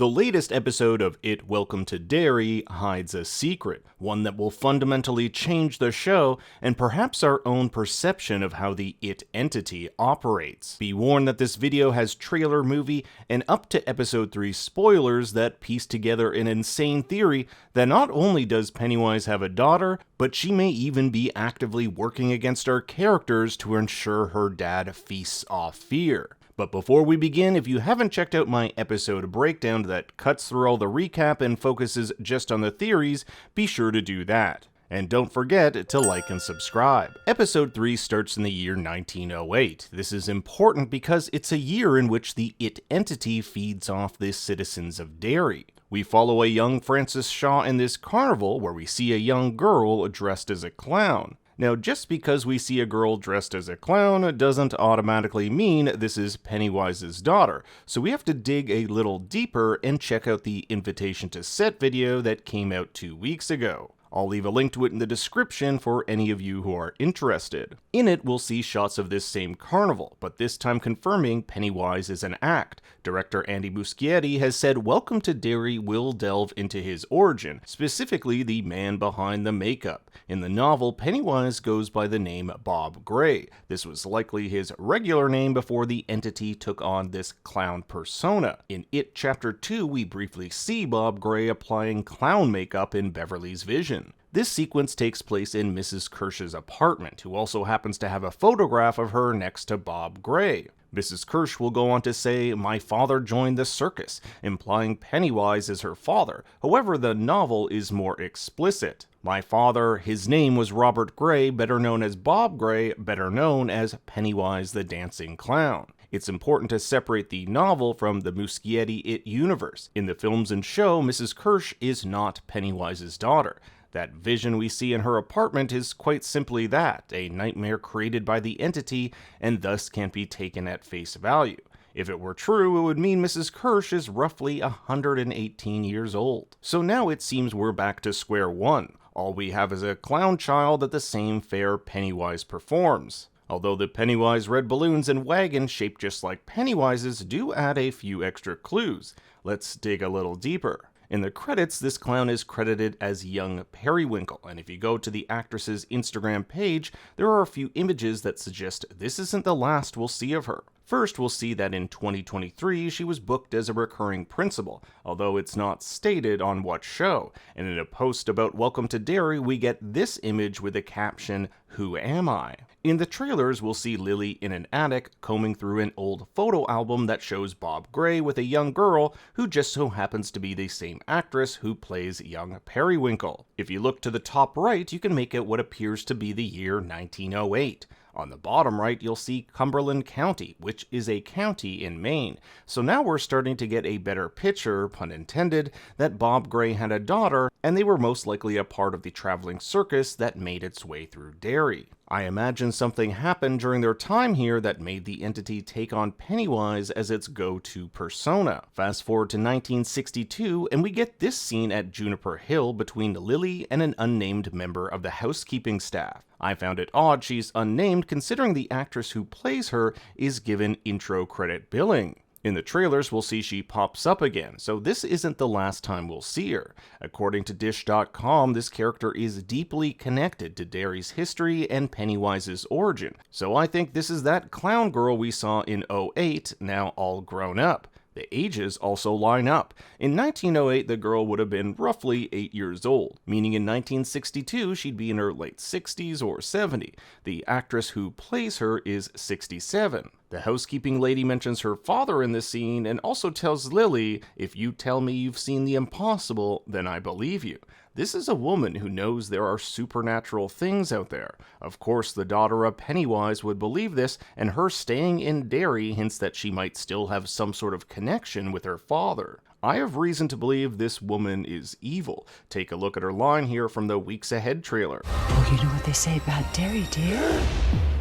The latest episode of It Welcome to Derry hides a secret, one that will fundamentally change the show and perhaps our own perception of how the It entity operates. Be warned that this video has trailer, movie, and up to episode 3 spoilers that piece together an insane theory that not only does Pennywise have a daughter, but she may even be actively working against our characters to ensure her dad feasts off fear. But before we begin, if you haven't checked out my episode breakdown that cuts through all the recap and focuses just on the theories, be sure to do that. And don't forget to like and subscribe. Episode 3 starts in the year 1908. This is important because it's a year in which the It entity feeds off the citizens of Derry. We follow a young Francis Shaw in this carnival where we see a young girl dressed as a clown. Now, just because we see a girl dressed as a clown doesn't automatically mean this is Pennywise's daughter, so we have to dig a little deeper and check out the invitation to set video that came out 2 weeks ago. I'll leave a link to it in the description for any of you who are interested. In it, we'll see shots of this same carnival, but this time confirming Pennywise is an act. Director Andy Muschietti has said Welcome to Derry will delve into his origin, specifically the man behind the makeup. In the novel, Pennywise goes by the name Bob Gray. This was likely his regular name before the entity took on this clown persona. In It Chapter 2, we briefly see Bob Gray applying clown makeup in Beverly's vision. This sequence takes place in Mrs. Kirsch's apartment, who also happens to have a photograph of her next to Bob Gray. Mrs. Kirsch will go on to say, "My father joined the circus," implying Pennywise is her father. However, the novel is more explicit. My father, his name was Robert Gray, better known as Bob Gray, better known as Pennywise the Dancing Clown. It's important to separate the novel from the Muschietti It universe. In the films and show, Mrs. Kirsch is not Pennywise's daughter. That vision we see in her apartment is quite simply that, a nightmare created by the entity and thus can't be taken at face value. If it were true, it would mean Mrs. Kirsch is roughly 118 years old. So now it seems we're back to square one. All we have is a clown child at the same fair Pennywise performs. Although the Pennywise red balloons and wagon shaped just like Pennywise's do add a few extra clues. Let's dig a little deeper. In the credits, this clown is credited as young Periwinkle, and if you go to the actress's Instagram page, there are a few images that suggest this isn't the last we'll see of her. First, we'll see that in 2023, she was booked as a recurring principal, although it's not stated on what show, and in a post about Welcome to Derry, we get this image with the caption, "Who am I?" In the trailers, we'll see Lily in an attic combing through an old photo album that shows Bob Gray with a young girl who just so happens to be the same actress who plays young Periwinkle. If you look to the top right, you can make out what appears to be the year 1908. On the bottom right, you'll see Cumberland County, which is a county in Maine. So now we're starting to get a better picture, pun intended, that Bob Gray had a daughter, and they were most likely a part of the traveling circus that made its way through Derry. I imagine something happened during their time here that made the entity take on Pennywise as its go-to persona. Fast forward to 1962, and we get this scene at Juniper Hill between Lily and an unnamed member of the housekeeping staff. I found it odd she's unnamed considering the actress who plays her is given intro credit billing. In the trailers, we'll see she pops up again, so this isn't the last time we'll see her. According to Dish.com, this character is deeply connected to Derry's history and Pennywise's origin, so I think this is that clown girl we saw in '08, now all grown up. The ages also line up. In 1908, the girl would have been roughly 8 years old, meaning in 1962 she'd be in her late 60s or 70. The actress who plays her is 67. The housekeeping lady mentions her father in this scene and also tells Lily, "If you tell me you've seen the impossible, then I believe you." This is a woman who knows there are supernatural things out there. Of course, the daughter of Pennywise would believe this, and her staying in Derry hints that she might still have some sort of connection with her father. I have reason to believe this woman is evil. Take a look at her line here from the Weeks Ahead trailer. Oh, you know what they say about Derry, dear?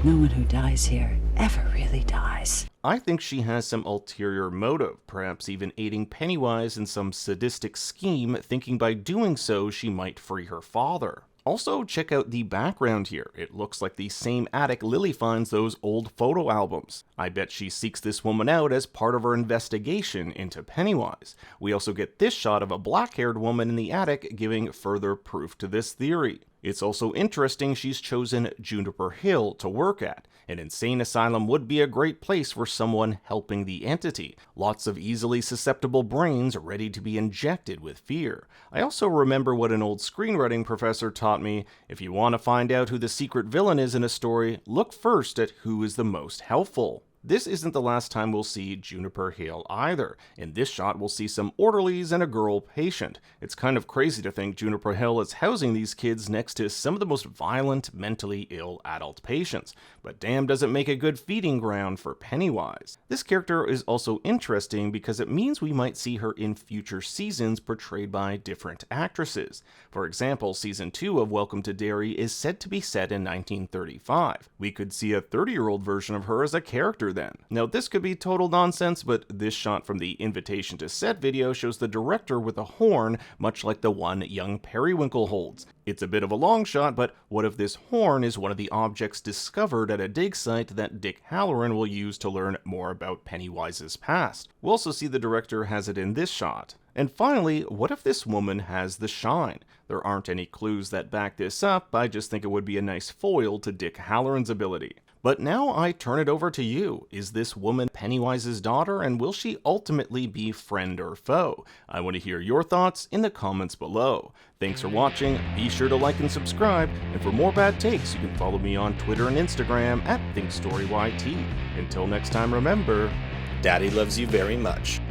No one who dies here ever really dies. I think she has some ulterior motive, perhaps even aiding Pennywise in some sadistic scheme, thinking by doing so she might free her father. Also, check out the background here. It looks like the same attic Lily finds those old photo albums. I bet she seeks this woman out as part of her investigation into Pennywise. We also get this shot of a black-haired woman in the attic giving further proof to this theory. It's also interesting she's chosen Juniper Hill to work at. An insane asylum would be a great place for someone helping the entity. Lots of easily susceptible brains ready to be injected with fear. I also remember what an old screenwriting professor taught me: if you want to find out who the secret villain is in a story, look first at who is the most helpful. This isn't the last time we'll see Juniper Hill either. In this shot, we'll see some orderlies and a girl patient. It's kind of crazy to think Juniper Hill is housing these kids next to some of the most violent, mentally ill adult patients. But damn, does it make a good feeding ground for Pennywise. This character is also interesting because it means we might see her in future seasons portrayed by different actresses. For example, season 2 of Welcome to Derry is said to be set in 1935. We could see a 30-year-old version of her as a character then. Now, this could be total nonsense, but this shot from the invitation to set video shows the director with a horn, much like the one young Periwinkle holds. It's a bit of a long shot, but what if this horn is one of the objects discovered at a dig site that Dick Halloran will use to learn more about Pennywise's past? We'll also see the director has it in this shot. And finally, what if this woman has the shine? There aren't any clues that back this up, I just think it would be a nice foil to Dick Halloran's ability. But now I turn it over to you. Is this woman Pennywise's daughter, and will she ultimately be friend or foe? I want to hear your thoughts in the comments below. Thanks for watching, be sure to like and subscribe, and for more bad takes, you can follow me on Twitter and Instagram at ThinkStoryYT. Until next time, remember, Daddy loves you very much.